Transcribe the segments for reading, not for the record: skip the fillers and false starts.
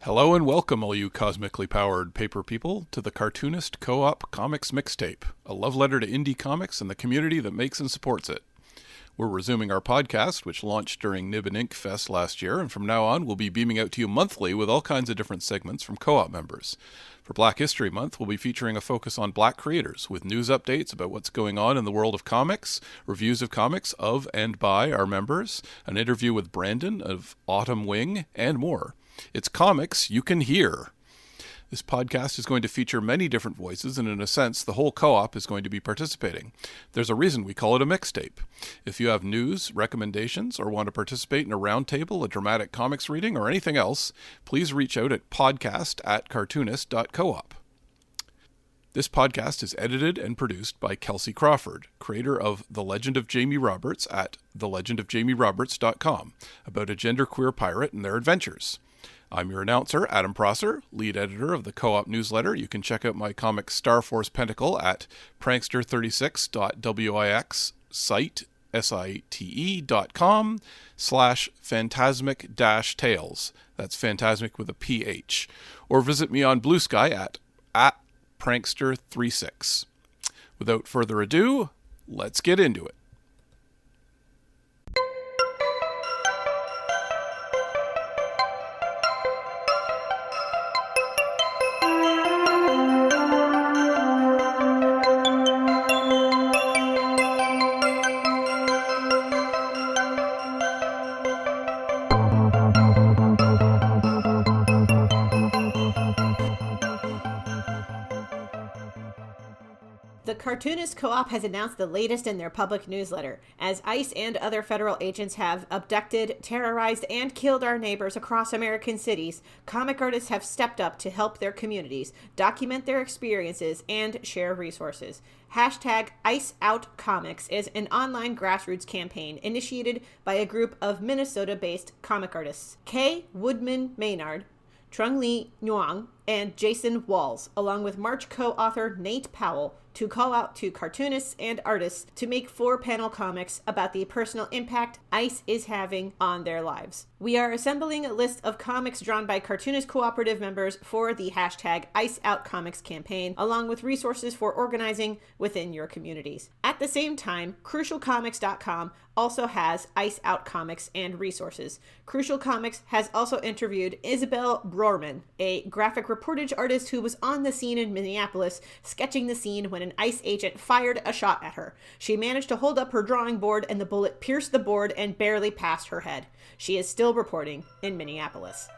Hello and welcome, all you cosmically powered paper people, to the Cartoonist Co-op Comics Mixtape, a love letter to indie comics and the community that makes and supports it. We're resuming our podcast, which launched during Nib and Ink Fest last year, and from now on we'll be beaming out to you monthly with all kinds of different segments from co-op members. For Black History Month, we'll be featuring a focus on Black creators, with news updates about what's going on in the world of comics, reviews of comics of and by our members, an interview with Brandon of Autumn Wing, and more. It's comics you can hear. This podcast is going to feature many different voices, and in a sense, the whole co-op is going to be participating. There's a reason we call it a mixtape. If you have news, recommendations, or want to participate in a roundtable, a dramatic comics reading, or anything else, please reach out at podcast@cartoonist.coop. This podcast is edited and produced by Kelsey Crawford, creator of The Legend of Jamie Roberts at thelegendofjamieroberts.com, about a genderqueer pirate and their adventures. I'm your announcer, Adam Prosser, lead editor of the Co-op newsletter. You can check out my comic Star Force Pentacle at prankster36.wix site, site.com/phantasmic-tales. That's phantasmic with a PH. Or visit me on Blue Sky at prankster36. Without further ado, let's get into it. The Cartoonist Co-op has announced the latest in their public newsletter. As ICE and other federal agents have abducted, terrorized, and killed our neighbors across American cities, comic artists have stepped up to help their communities, document their experiences, and share resources. Hashtag IceOutComics is an online grassroots campaign initiated by a group of Minnesota-based comic artists. Kay Woodman Maynard, Trung Lee Nguyen, and Jason Walls, along with March co-author Nate Powell, to call out to cartoonists and artists to make 4-panel comics about the personal impact ICE is having on their lives. We are assembling a list of comics drawn by cartoonist cooperative members for the hashtag IceOutComics campaign, along with resources for organizing within your communities. At the same time, CrucialComics.com also has Ice Out Comics and resources. Crucial Comics has also interviewed Isabel Brorman, a graphic reportage artist who was on the scene in Minneapolis, sketching the scene when an ICE agent fired a shot at her. She managed to hold up her drawing board and the bullet pierced the board and barely passed her head. She is still reporting in Minneapolis.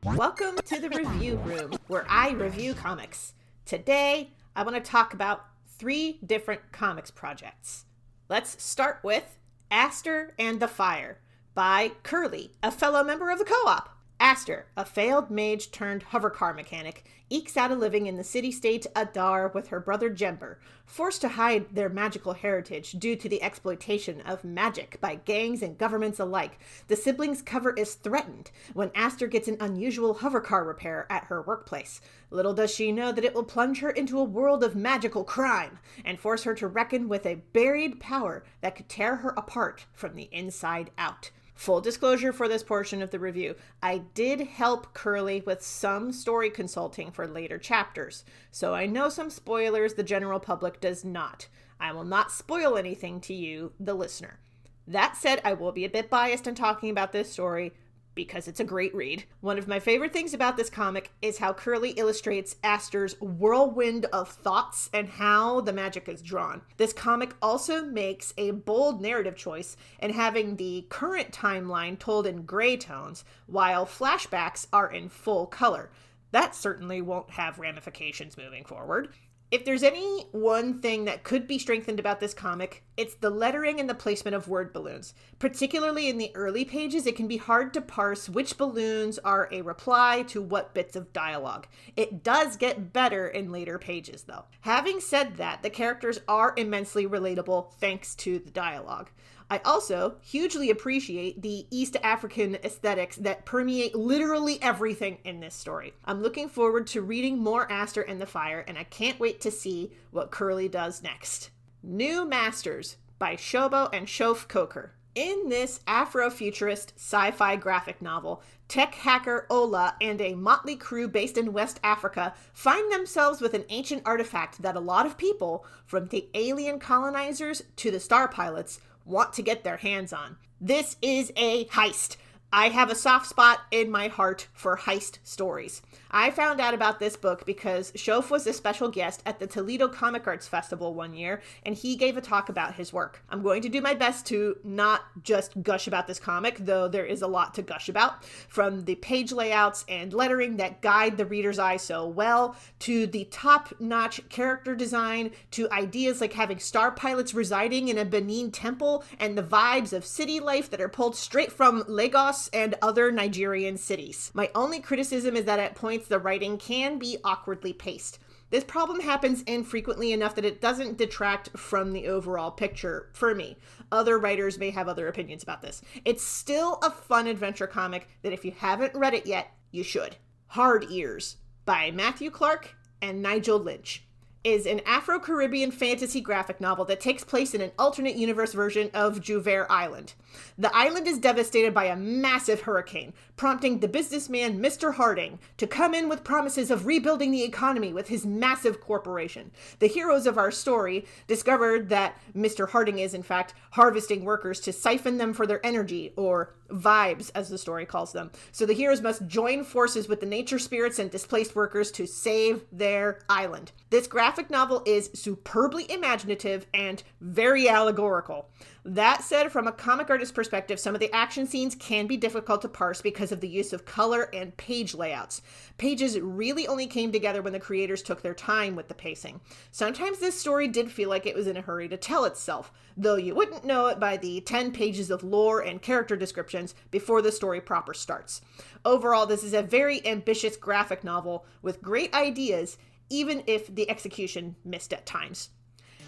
Welcome to the review room, where I review comics. Today, I want to talk about 3 different comics projects. Let's start with Aster and the Fire by Curly, a fellow member of the co-op. Aster, a failed mage turned hovercar mechanic, ekes out a living in the city-state Adar with her brother Jember, forced to hide their magical heritage due to the exploitation of magic by gangs and governments alike. The siblings' cover is threatened when Aster gets an unusual hovercar repair at her workplace. Little does she know that it will plunge her into a world of magical crime and force her to reckon with a buried power that could tear her apart from the inside out. Full disclosure for this portion of the review, I did help Curly with some story consulting for later chapters, so I know some spoilers the general public does not. I will not spoil anything to you, the listener. That said, I will be a bit biased in talking about this story, because it's a great read. One of my favorite things about this comic is how Curly illustrates Aster's whirlwind of thoughts and how the magic is drawn. This comic also makes a bold narrative choice in having the current timeline told in gray tones, while flashbacks are in full color. That certainly won't have ramifications moving forward. If there's any one thing that could be strengthened about this comic, it's the lettering and the placement of word balloons. Particularly in the early pages, it can be hard to parse which balloons are a reply to what bits of dialogue. It does get better in later pages, though. Having said that, the characters are immensely relatable thanks to the dialogue. I also hugely appreciate the East African aesthetics that permeate literally everything in this story. I'm looking forward to reading more Aster and the Fire, and I can't wait to see what Curly does next. New Masters by Shobo and Shof Coker. In this Afrofuturist sci-fi graphic novel, tech hacker Ola and a motley crew based in West Africa find themselves with an ancient artifact that a lot of people, from the alien colonizers to the star pilots, want to get their hands on. This is a heist. I have a soft spot in my heart for heist stories. I found out about this book because Shof was a special guest at the Toledo Comic Arts Festival one year, and he gave a talk about his work. I'm going to do my best to not just gush about this comic, though there is a lot to gush about, from the page layouts and lettering that guide the reader's eye so well, to the top-notch character design, to ideas like having star pilots residing in a Benin temple, and the vibes of city life that are pulled straight from Lagos and other Nigerian cities. My only criticism is that at points the writing can be awkwardly paced. This problem happens infrequently enough that it doesn't detract from the overall picture for me. Other writers may have other opinions about this. It's still a fun adventure comic that if you haven't read it yet, you should. Hard Ears by Matthew Clark and Nigel Lynch is an Afro-Caribbean fantasy graphic novel that takes place in an alternate universe version of Rosevere Island. The island is devastated by a massive hurricane, prompting the businessman Mr. Harding to come in with promises of rebuilding the economy with his massive corporation. The heroes of our story discovered that Mr. Harding is, in fact, harvesting workers to siphon them for their energy, or vibes, as the story calls them. So the heroes must join forces with the nature spirits and displaced workers to save their island. This graphic novel is superbly imaginative and very allegorical. That said, from a comic artist perspective, some of the action scenes can be difficult to parse because of the use of color and page layouts. Pages really only came together when the creators took their time with the pacing. Sometimes this story did feel like it was in a hurry to tell itself, though you wouldn't know it by the 10 pages of lore and character descriptions before the story proper starts. Overall, this is a very ambitious graphic novel with great ideas, even if the execution missed at times.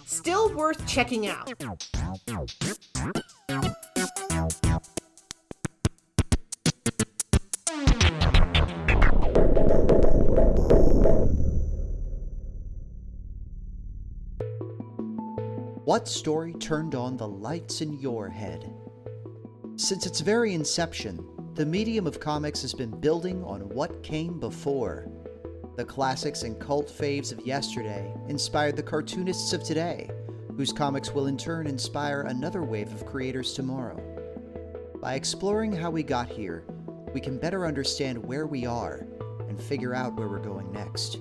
Still worth checking out. What story turned on the lights in your head? Since its very inception, the medium of comics has been building on what came before. The classics and cult faves of yesterday inspired the cartoonists of today, whose comics will in turn inspire another wave of creators tomorrow. By exploring how we got here, we can better understand where we are and figure out where we're going next.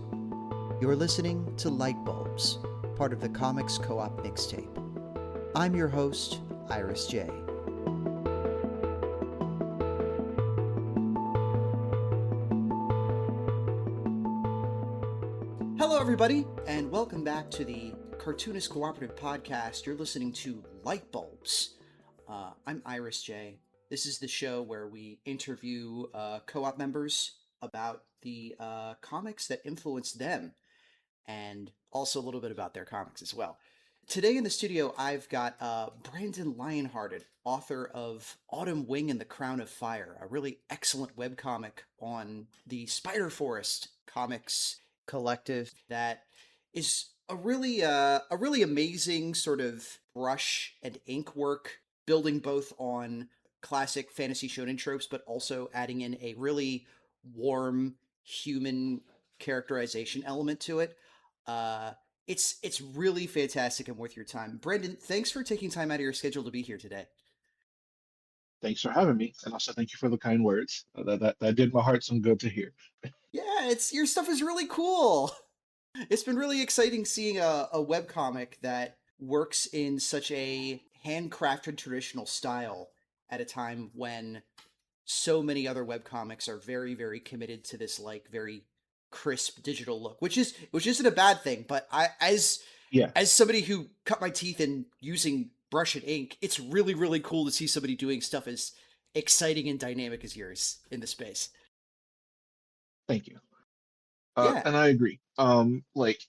You're listening to Lightbulbs, part of the Comics Co-op Mixtape. I'm your host, Iris J. Hello, everybody, and welcome back to the Cartoonist Cooperative Podcast. You're listening to Lightbulbs. I'm Iris J. This is the show where we interview co-op members about the comics that influenced them, and also a little bit about their comics as well. Today in the studio, I've got Brandon Lionhearted, author of Autumn Wing and the Crown of Fire, a really excellent webcomic on the Spider Forest Comics collective that is a really amazing sort of brush and ink work, building both on classic fantasy shonen tropes, but also adding in a really warm human characterization element to it. It's really fantastic and worth your time. Brandon, thanks for taking time out of your schedule to be here today. thanks for having me, and also thank you for the kind words. That did my heart some good to hear. Yeah, it's your stuff is really cool. It's been really exciting seeing a webcomic that works in such a handcrafted traditional style at a time when so many other webcomics are very, very committed to this like very crisp digital look, which isn't a bad thing. But I, Yeah, as somebody who cut my teeth in using brush and ink, it's really, really cool to see somebody doing stuff as exciting and dynamic as yours in the space. thank you. Yeah. And I agree. Like,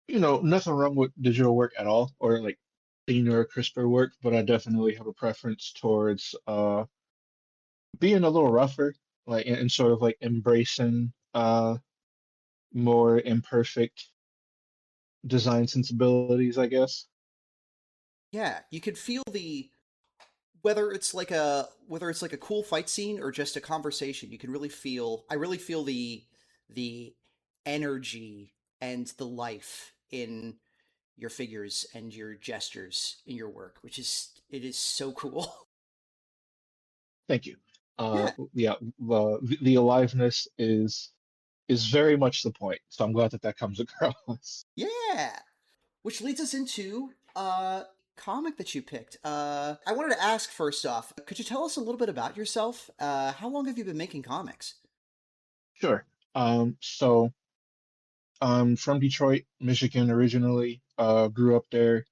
nothing wrong with digital work at all, or like cleaner, crisper work, but I definitely have a preference towards being a little rougher, like, and sort of like embracing more imperfect design sensibilities, I guess. Yeah, you could feel the whether it's like a cool fight scene or just a conversation, you can really feel I really feel the energy and the life in your figures and your gestures in your work, which is it is so cool. Thank you. Yeah. Yeah, the aliveness is very much the point. So I'm glad that that comes across. Yeah. Which leads us into comic that you picked. I wanted to ask first off, could you tell us a little bit about yourself? How long have you been making comics? Sure. So I'm from Detroit, Michigan originally. Grew up there.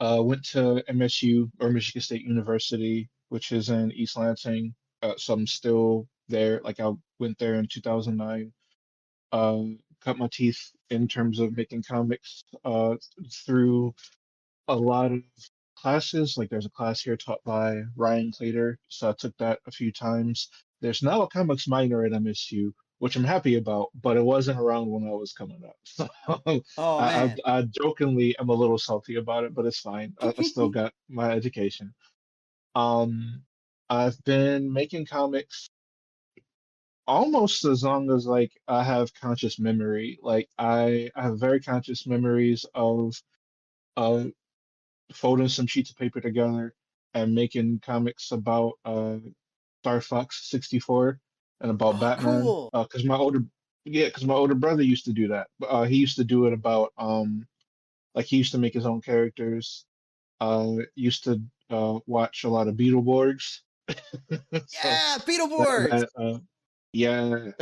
Went to MSU, or Michigan State University, which is in East Lansing. So I'm still there. Like I went there in 2009. Cut my teeth in terms of making comics through a lot of classes. Like there's a class here taught by Ryan Clater, so I took that a few times. There's now a comics minor at MSU, which I'm happy about, but it wasn't around when I was coming up. So Oh I, man. I jokingly am a little salty about it, but it's fine. I still got my education. Um, I've been making comics almost as long as like I have conscious memory. Like I have very conscious memories of uh folding some sheets of paper together and making comics about Star Fox 64 and about Oh, Batman. cool. Because my older brother used to do that. He used to do it about like he used to make his own characters. Used to watch a lot of Beetleborgs. So Yeah, Beetleborgs. yeah.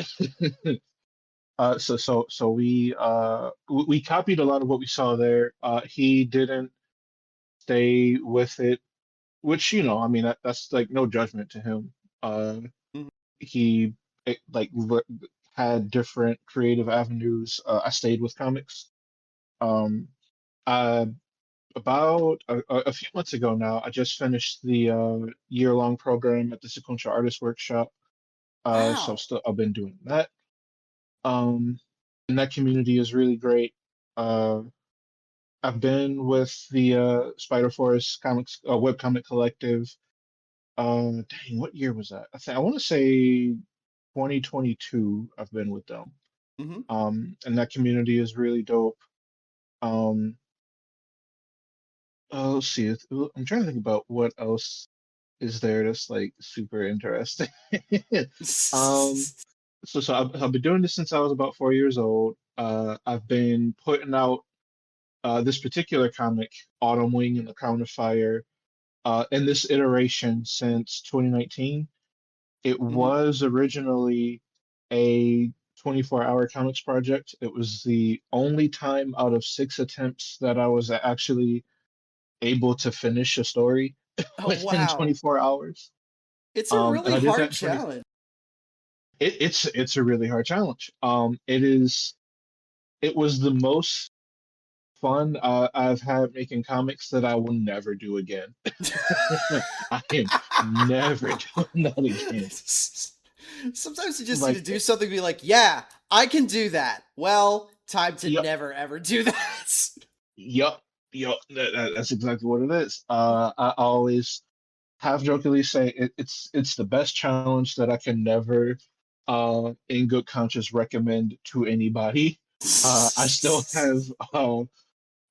So we copied a lot of what we saw there. He didn't stay with it, which I mean that's like no judgment to him. Uh, Mhm. he like had different creative avenues. I stayed with comics. Um, uh, about a few months ago now, I just finished the year-long program at the Sequential Artist Workshop. So Wow. I've been doing that. Um, and that community is really great. Uh, I've been with the Spider Forest Comics webcomic collective. Dang, what year was that? I want to say 2022. I've been with them. Hmm. And that community is really dope. Um, let's see. I'm trying to think about what else is there that's like super interesting. Um, so I've been doing this since I was about 4 years old. I've been putting out this particular comic, Autumn Wing and the Crown of Fire, in this iteration since 2019. It Hmm. was originally a 24-hour comics project. It was the only time out of 6 attempts that I was actually able to finish a story Oh within wow. 24 hours. It's a And really I did that hard in 20. challenge. It's a really hard challenge. It was the most fun I've had making comics that I will never do again. I am never doing that again. Sometimes you just need to Like, do something and be like, yeah, I can do that. Well, time to yep, never ever do that. yep, yep. That's exactly what it is. I always half jokingly say it's the best challenge that I can never, in good conscience, recommend to anybody. I still have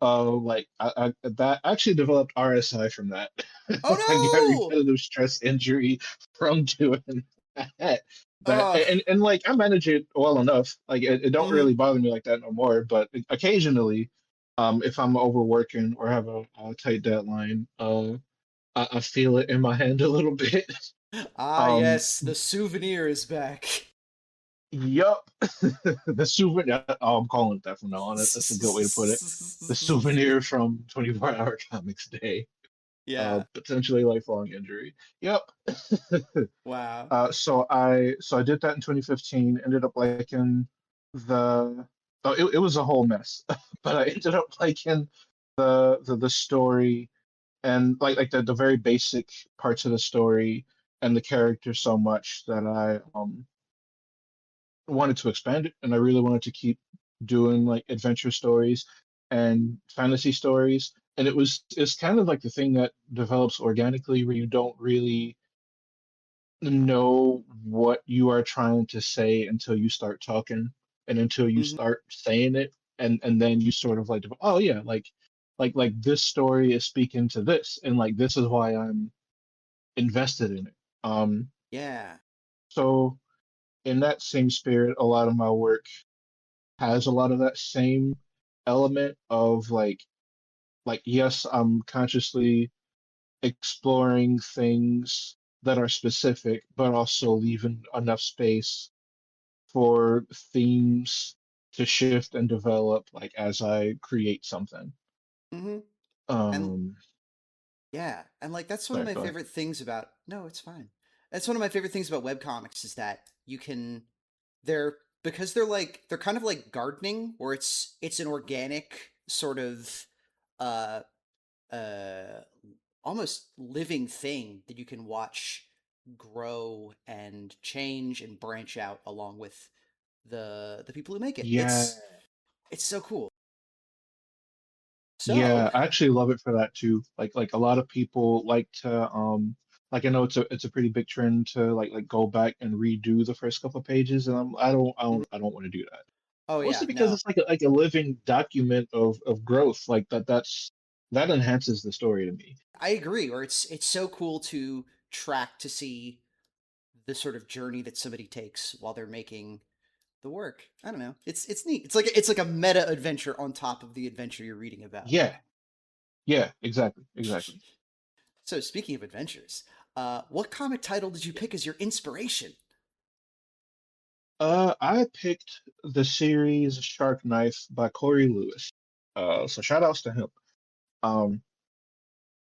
Like I that actually developed RSI from that. I got Oh repetitive stress injury from doing that. no! And like I manage it well enough. Like it don't Mhm. really bother me like that no more. But occasionally, if I'm overworking or have a tight deadline, I feel it in my hand a little bit. Ah, Um, yes, the souvenir is back. yup. The souvenir. Oh, I'm calling it that from now on. That's a good way to put it. The souvenir from 24-hour Comics Day. Yeah. Potentially lifelong injury. Yep. Wow. So I did that in 2015. Ended up liking the. Oh, it was a whole mess, but I ended up liking the story and like the very basic parts of the story and the character so much that I wanted to expand it, and I really wanted to keep doing like adventure stories and fantasy stories. And it's kind of like the thing that develops organically where you don't really know what you are trying to say until you start talking and until you Hmm. start saying it, and then you sort of like, oh yeah, like this story is speaking to this, and like this is why I'm invested in it. Yeah. So in that same spirit, a lot of my work has a lot of that same element of like yes, I'm consciously exploring things that are specific, but also leaving enough space for themes to shift and develop like as I create something. Hmm. And Um, yeah, and like that's one of sorry, my go ahead. favorite things about. No, it's fine. That's one of my favorite things about webcomics is that you can they're because they're kind of like gardening, where it's an organic sort of uh uh almost living thing that you can watch grow and change and branch out along with the people who make it. Yeah, It's so cool. So, yeah, I actually love it for that too. Like a lot of people like to like I know it's a pretty big trend to like go back and redo the first couple of pages, and mhm. I don't want to do that. Oh Mostly yeah, because no. it's like a living document of growth. Like that enhances the story to me. I agree. Or it's so cool to track to see the sort of journey that somebody takes while they're making the work. I don't know. It's neat. It's like a meta adventure on top of the adventure you're reading about. Yeah, yeah, exactly, exactly. So speaking of adventures, what comic title did you pick as your inspiration? I picked the series Shark Knife by Corey Lewis. So shout outs to him. Um,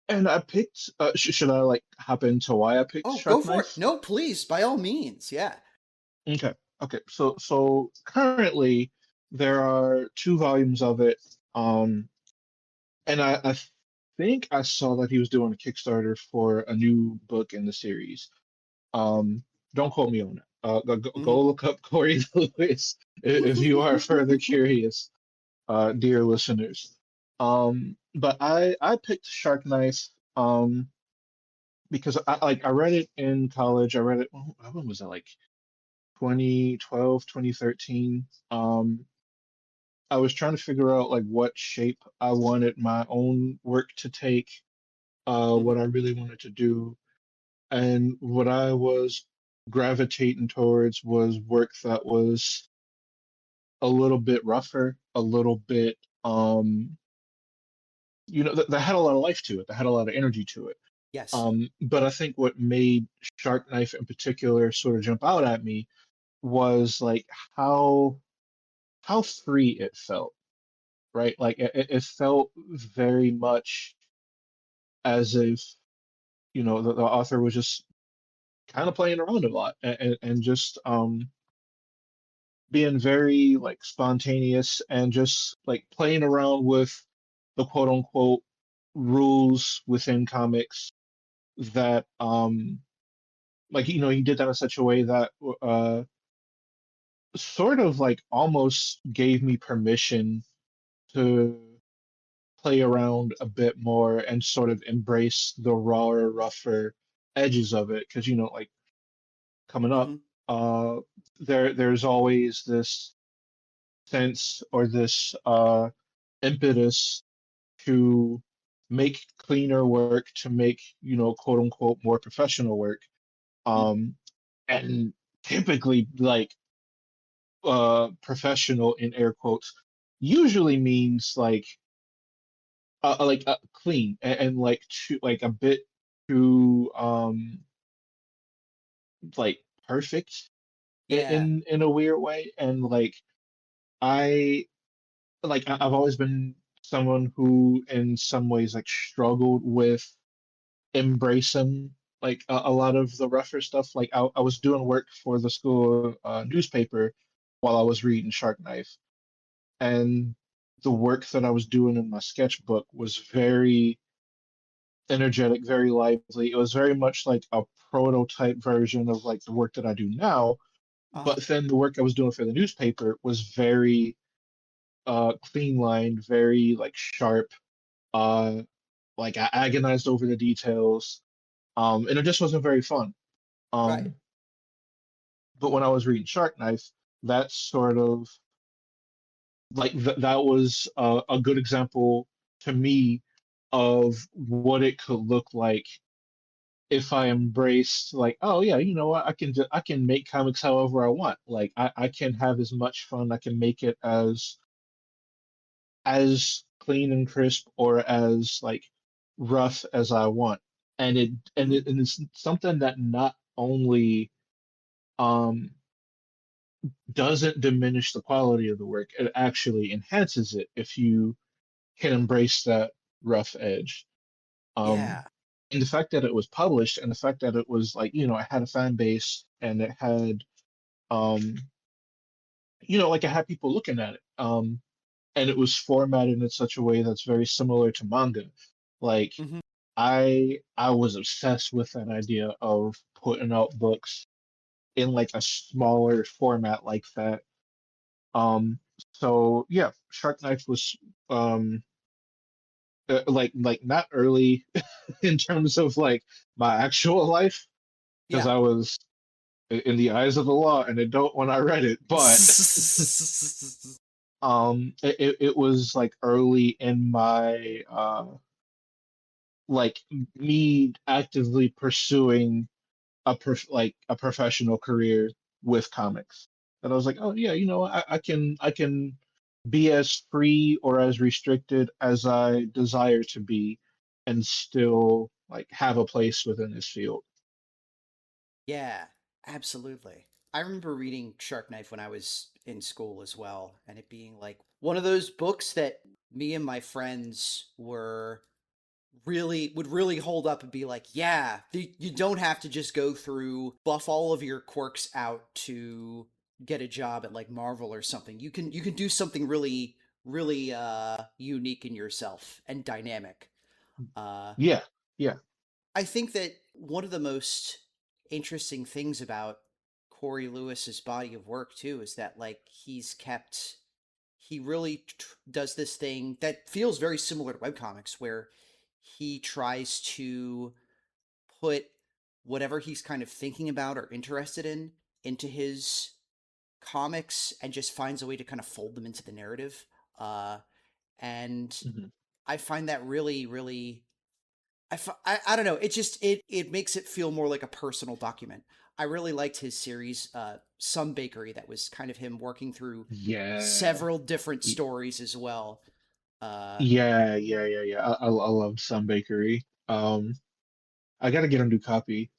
and I picked. Should I like hop into why I picked Oh, go Shark for it. Knife? No, please, by all means. Yeah. Okay, okay. So currently there are two volumes of it. And I think I saw that he was doing a Kickstarter for a new book in the series. Um, don't quote me on that. Go Hmm. look up Corey Lewis if you are further curious, dear listeners. But I picked Shark Knife because I read it in college. I read it. When was that? Like 2012, 2013. I was trying to figure out like what shape I wanted my own work to take, Hmm. what I really wanted to do, and what I was gravitating towards was work that was a little bit rougher, a little bit, that had a lot of life to it, that had a lot of energy to it. Yes. But I think what made Shark Knife in particular sort of jump out at me was like how how free it felt, right? Like it felt very much as if the author was just kind of playing around a lot and just being very like spontaneous and just like playing around with the quote unquote rules within comics that like he did that in such a way that sort of like almost gave me permission to play around a bit more and sort of embrace the rawer, rougher edges of it. Because like coming up, Hmm. uh, there's always this sense or this impetus to make cleaner work, to make, quote unquote, more professional work. And typically, like, professional in air quotes usually means like clean and like like a bit too like perfect Yeah. in a weird way. And like I I've always been someone who in some ways like struggled with embracing like a lot of the rougher stuff. Like I was doing work for the school newspaper while I was reading Shark Knife, and the work that I was doing in my sketchbook was very energetic, very lively. It was very much like a prototype version of like the work that I do now. Uh-huh. But then the work I was doing for the newspaper was very clean lined, very like sharp. Uh, like I agonized over the details, and it just wasn't very fun. Right. Um, but when I was reading Shark Knife, that sort of like that was a good example to me of what it could look like if I embraced like, oh yeah, you know what, I can make comics however I want. Like I can have as much fun. I can make it as clean and crisp or as like rough as I want. And it's something that not only um doesn't diminish the quality of the work, it actually enhances it if you can embrace that rough edge. Um, Yeah. and the fact that it was published and the fact that it was like, it had a fan base and it had, um, like it had people looking at it. And it was formatted in such a way that's very similar to manga. Like Hmm. I was obsessed with that idea of putting out books in like a smaller format like that. Um, so yeah, Shark Knife was um like not early in terms of like my actual life because Yeah. I was in the eyes of the law an adult when I read it, but it was like early in my like me actively pursuing like a professional career with comics. And I was like, oh yeah, I can be as free or as restricted as I desire to be and still like have a place within this field. Yeah, absolutely. I remember reading Shark Knife when I was in school as well, and it being like one of those books that me and my friends were really would really hold up and be like, yeah, you don't have to just go through buff all of your quirks out to get a job at like Marvel or something. You can do something really unique in yourself and dynamic. Uh Yeah, yeah. I think that one of the most interesting things about Corey Lewis's body of work too is that like he really does this thing that feels very similar to webcomics where he tries to put whatever he's kind of thinking about or interested in into his comics and just finds a way to kind of fold them into the narrative. And Mhm. I find that really I don't know. It just it makes it feel more like a personal document. I really liked his series, Some Bakery, that was kind of him working through Yeah. several different Y- stories as well. Uh, yeah. I love Sun Bakery. I gotta get a new copy.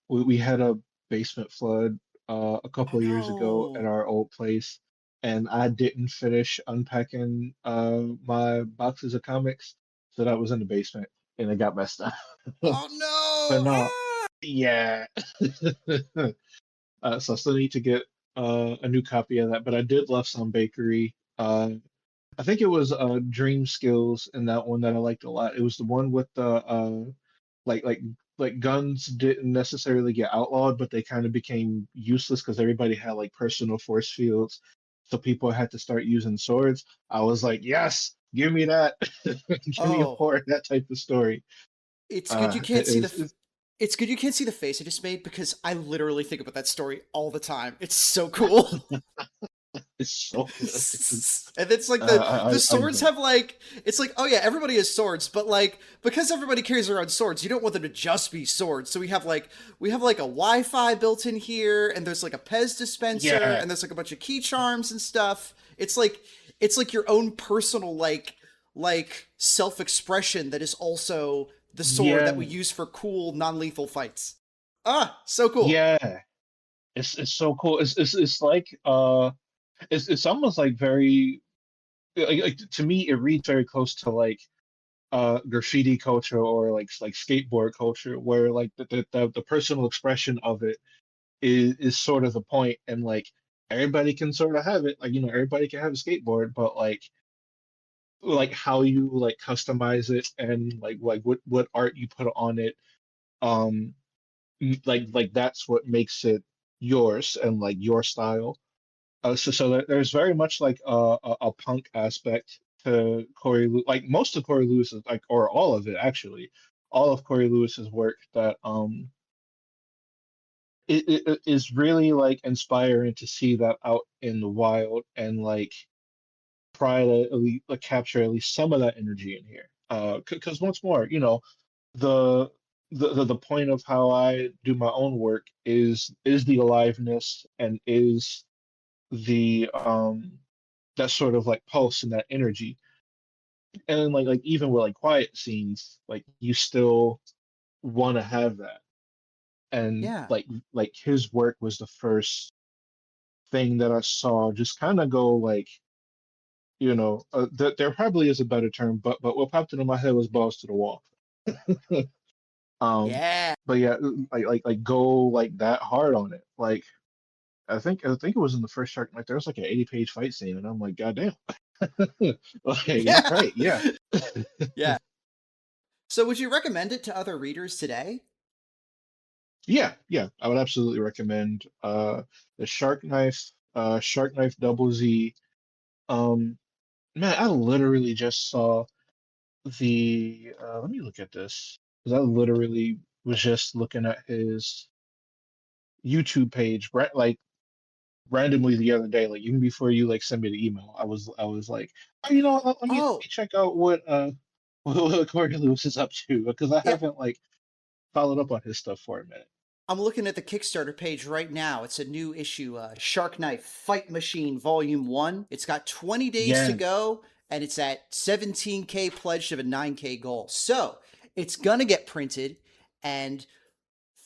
We had a basement flood a oh couple of years ago at no! our old place, and I didn't finish unpacking my boxes of comics, so that was in the basement, and it got messed up. Oh But no! no, Ah! yeah. So I still need to get a new copy of that. But I did love some bakery. I think it was Dream Skills in that one that I liked a lot. It was the one with the like like like guns didn't necessarily get outlawed, but they kind of became useless because everybody had like personal force fields. So people had to start using swords. I was like, yes, give me that. Give me Oh, more of that type of story. it's good you can't see It's it's good you can't see the face I just made because I literally think about that story all the time. It's so cool. It's so good. And it's like the I swords enjoy. have like, it's like, oh yeah, everybody has swords, but like because everybody carries around swords, you don't want them to just be swords. So we have like a Wi-Fi built in here, and there's like a Pez dispenser, Yeah, and there's like a bunch of key charms and stuff. It's like your own personal like self-expression that is also the sword that we yeah, use for cool non-lethal fights. Ah, so cool. yeah. It's so cool. It's like it's almost like very like to me it reads very close to like graffiti culture or like skateboard culture where like the personal expression of it is sort of the point, and like everybody can sort of have it, like everybody can have a skateboard, but like how you like customize it and like what art you put on it, um like that's what makes it yours and like your style. So there's very much like a punk aspect to Corey Lewis. Like most of Corey Lewis's, like, or all of it actually, all of Corey Lewis's work that it is really like inspiring to see that out in the wild and like try to at least, like, capture at least some of that energy in here. Because once more, the the point of how I do my own work is the aliveness and is the that sort of like pulse and that energy. And like even with like quiet scenes, like you still want to have that. And Yeah. like his work was the first thing that I saw just kind of go like, there probably is a better term, but what popped into my head was balls to the wall. um Yeah. but yeah, like go like that hard on it. Like I think it was in the first Shark, like there was like an 80-page fight scene, and I'm like, God damn. Okay, all Yeah. right, yeah. Yeah. So would you recommend it to other readers today? Yeah, yeah, I would absolutely recommend the Shark Knife Double Z. Um, man, I literally just saw the let me look at this because I literally was just looking at his YouTube page, like randomly the other day, like even before you like sent me the email. I was like, oh, let me Oh, check out what what Corey Lewis is up to because I yeah. haven't like followed up on his stuff for a minute. I'm looking at the Kickstarter page right now. It's a new issue, Shark Knife Fight Machine Volume 1. It's got 20 days to Yeah, go, and it's at 17K pledged of a 9K goal. So it's going to get printed, and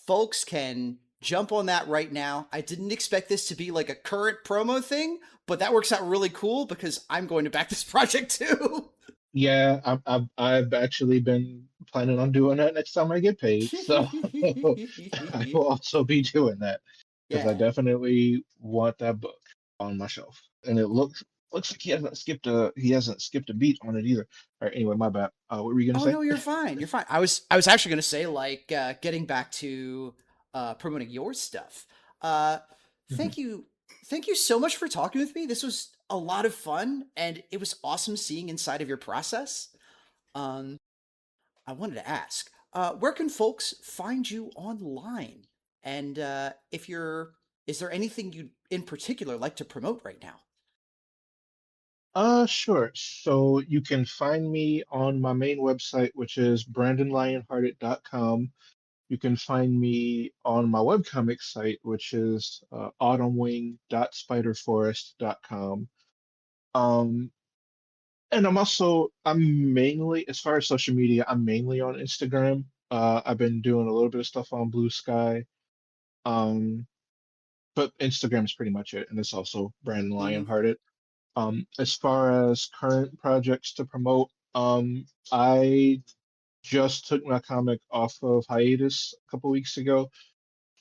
folks can jump on that right now. I didn't expect this to be like a current promo thing, but that works out really cool because I'm going to back this project too. yeah, I've actually been planning on doing that next time I get paid. So I will also be doing that because I Yeah. definitely want that book on my shelf. And it looks like he hasn't skipped a beat on it either. All right, anyway, my bad. What were you gonna Oh say? no, you're fine. You're fine. I was actually going to say like getting back to promoting your stuff. Uh Mhm. thank you so much for talking with me. This was a lot of fun and it was awesome seeing inside of your process. Um I wanted to ask, where can folks find you online? And if you're is there anything you in particular like to promote right now? Sure. So you can find me on my main website, which is brandonlionhearted.com. You can find me on my webcomic site, which is autumnwing.spiderforest.com. Um, and I'm mainly, as far as social media, I'm mainly on Instagram. I've been doing a little bit of stuff on Blue Sky. Um, but Instagram is pretty much it, and it's also Brandon Hmm. Lionhearted. As far as current projects to promote, I just took my comic off of hiatus a couple weeks ago.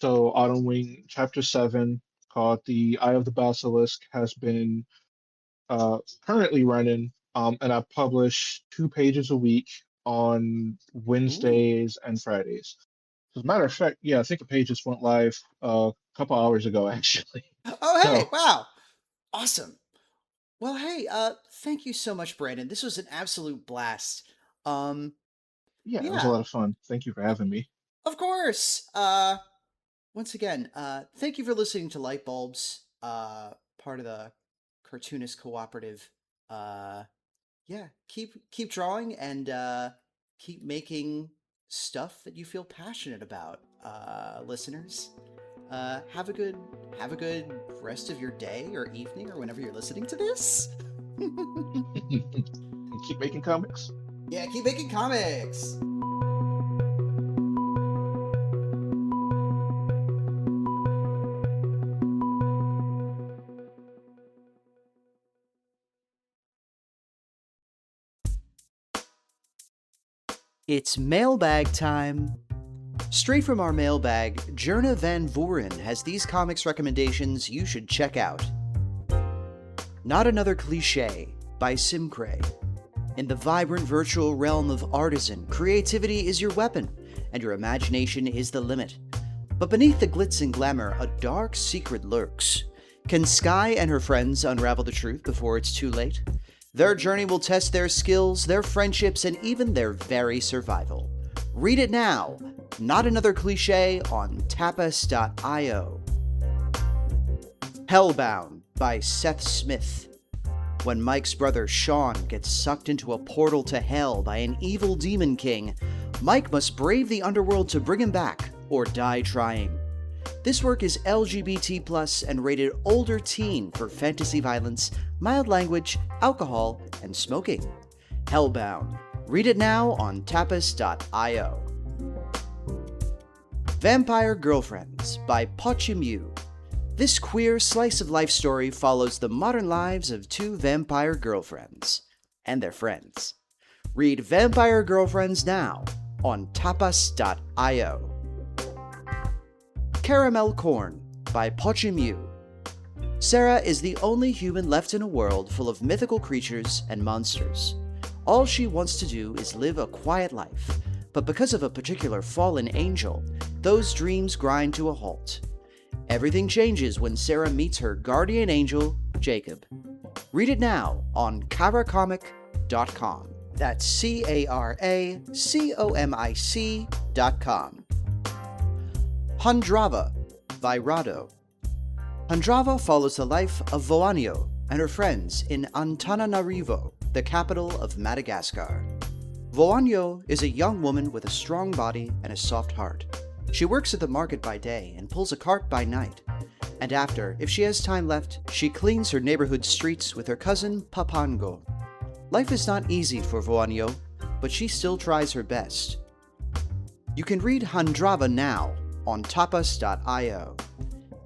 So Autumn Wing Chapter 7, called The Eye of the Basilisk, has been currently running, and I publish 2 pages a week on Ooh. Wednesdays and Fridays. As a matter of fact, yeah, I think a page just went live a couple hours ago, actually. Oh hey, So wow. Awesome. Well, hey, thank you so much, Brandon. This was an absolute blast. Um, yeah, it was a yeah, lot of fun. Thank you for having me. of course. Once again, thank you for listening to Light Bulbs, part of the Cartoonist Cooperative. Yeah, keep drawing and keep making stuff that you feel passionate about, listeners. Have a good rest of your day or evening or whenever you're listening to this. Keep making comics. Yeah, keep making comics. It's mailbag time. Straight from our mailbag, Jerna Van Voren has these comics recommendations you should check out. Not Another Cliché by Simcray. In the vibrant virtual realm of Artisan, creativity is your weapon, and your imagination is the limit. But beneath the glitz and glamour, a dark secret lurks. Can Sky and her friends unravel the truth before it's too late? Their journey will test their skills, their friendships, and even their very survival. Read it now. Not Another Cliché on tapas.io. Hellbound by Seth Smith. When Mike's brother Sean gets sucked into a portal to hell by an evil demon king, Mike must brave the underworld to bring him back, or die trying. This work is LGBT+ and rated older teen for fantasy violence, mild language, alcohol, and smoking. Hellbound. Read it now on tapas.io. Vampire Girlfriends by Pochimu. This queer slice-of-life story follows the modern lives of two vampire girlfriends and their friends. Read Vampire Girlfriends now on tapas.io. Caramel Corn by Pochimu. Sarah is the only human left in a world full of mythical creatures and monsters. All she wants to do is live a quiet life, but because of a particular fallen angel, those dreams grind to a halt. Everything changes when Sarah meets her guardian angel, Jacob. Read it now on caracomic.com. That's caracomic.com. Hundrava by Rado. Hundrava follows the life of Voanio and her friends in Antananarivo, the capital of Madagascar. Voanio is a young woman with a strong body and a soft heart. She works at the market by day and pulls a cart by night. And after, if she has time left, she cleans her neighborhood streets with her cousin Papango. Life is not easy for Voanio, but she still tries her best. You can read Hundrava now on tapas.io.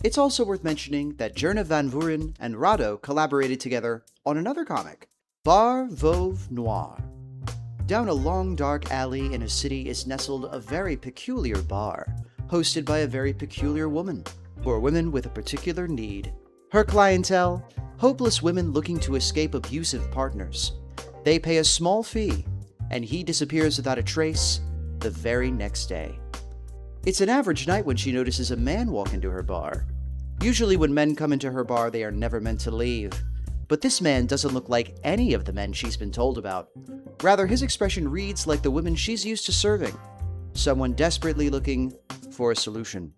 It's also worth mentioning that Jerna Van Voren and Rado collaborated together on another comic, Bar Veuve Noir. Down a long dark alley in a city is nestled a very peculiar bar, hosted by a very peculiar woman, for women with a particular need. Her clientele, hopeless women looking to escape abusive partners. They pay a small fee, and he disappears without a trace the very next day. It's an average night when she notices a man walk into her bar. Usually when men come into her bar, they are never meant to leave. But this man doesn't look like any of the men she's been told about. Rather, his expression reads like the women she's used to serving. Someone desperately looking for a solution.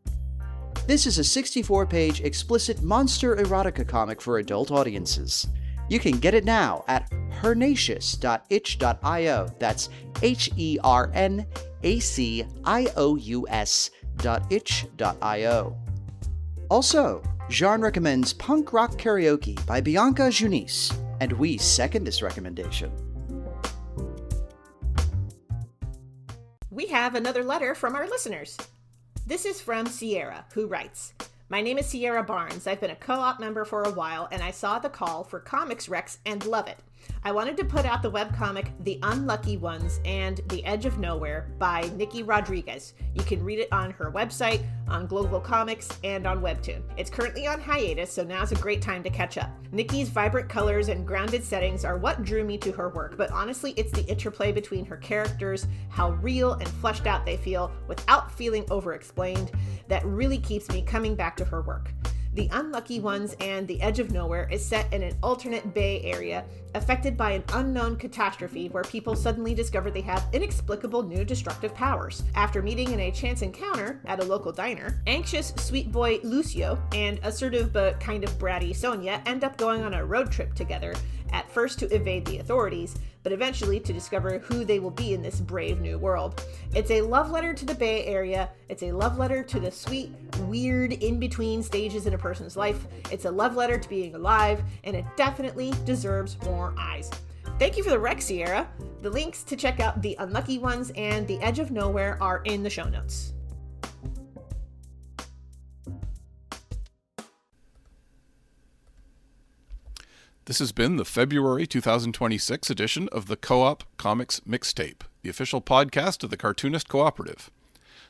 This is a 64-page explicit monster erotica comic for adult audiences. You can get it now at hernacious.itch.io. That's hernacious.itch.io. Also, Jean recommends Punk Rock Karaoke by Bianca Junice, and we second this recommendation. We have another letter from our listeners. This is from Sierra, who writes, "My name is Sierra Barnes. I've been a co-op member for a while, and I saw the call for comics recs and love it. I wanted to put out the webcomic The Unlucky Ones and The Edge of Nowhere by Nicky Rodriguez. You can read it on her website, on Global Comics, and on Webtoon. It's currently on hiatus, so now's a great time to catch up. Nicky's vibrant colors and grounded settings are what drew me to her work, but honestly, it's the interplay between her characters, how real and fleshed out they feel without feeling over-explained, that really keeps me coming back to her work. The Unlucky Ones and The Edge of Nowhere is set in an alternate Bay Area affected by an unknown catastrophe where people suddenly discover they have inexplicable new destructive powers. After meeting in a chance encounter at a local diner, anxious sweet boy Lucio and assertive but kind of bratty Sonia end up going on a road trip together, at first to evade the authorities, but eventually to discover who they will be in this brave new world. It's a love letter to the Bay Area. It's a love letter to the sweet, weird, in-between stages in a person's life. It's a love letter to being alive, and it definitely deserves more eyes. Thank you for the rec, Sierra. The links to check out The Unlucky Ones and The Edge of Nowhere are in the show notes. This has been the February 2026 edition of the Co-op Comics Mixtape, the official podcast of the Cartoonist Cooperative.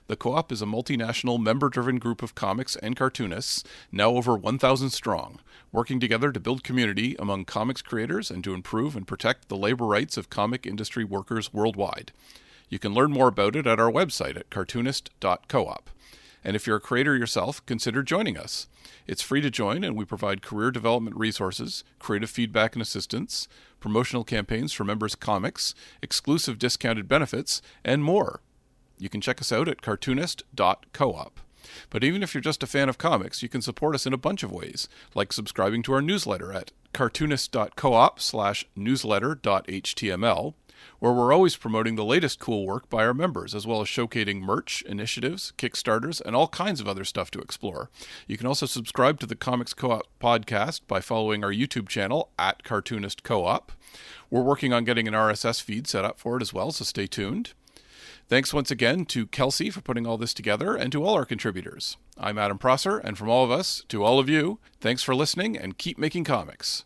The Co-op is a multinational, member-driven group of comics and cartoonists, now over 1,000 strong, working together to build community among comics creators and to improve and protect the labor rights of comic industry workers worldwide. You can learn more about it at our website at cartoonist.coop. And if you're a creator yourself, consider joining us. It's free to join, and we provide career development resources, creative feedback and assistance, promotional campaigns for members' comics, exclusive discounted benefits, and more. You can check us out at cartoonist.coop. But even if you're just a fan of comics, you can support us in a bunch of ways, like subscribing to our newsletter at cartoonist.coop/newsletter.html, where we're always promoting the latest cool work by our members, as well as showcasing merch, initiatives, Kickstarters, and all kinds of other stuff to explore. You can also subscribe to the Comics Co-op podcast by following our YouTube channel at Cartoonist Co-op. We're working on getting an RSS feed set up for it as well, so stay tuned. Thanks once again to Kelsey for putting all this together, and to all our contributors. I'm Adam Prosser, and from all of us, to all of you, thanks for listening, and keep making comics.